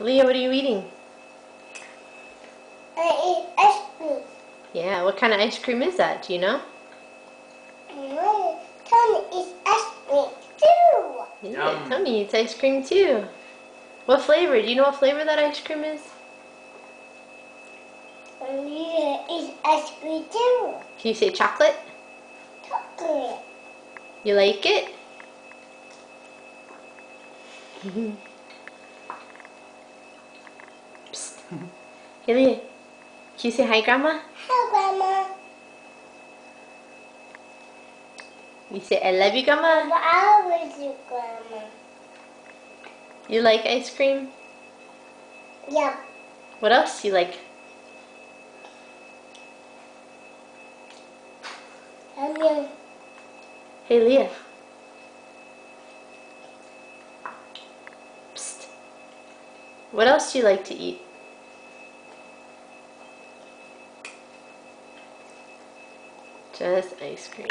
Leah, what are you eating? I eat ice cream. Yeah, what kind of ice cream is that? Do you know? Tony eats ice cream too. Yeah, Tony eats ice cream too. What flavor? Do you know what flavor that ice cream is? Leah eats ice cream too. Can you say chocolate? Chocolate. You like it? Psst. Hey Leah, can you say hi, Grandma? Hi, Grandma. You say I love you, Grandma? I love you, Grandma. You like ice cream? Yeah. What else do you like? Onion. Hey Leah. Psst. What else do you like to eat? Just ice cream.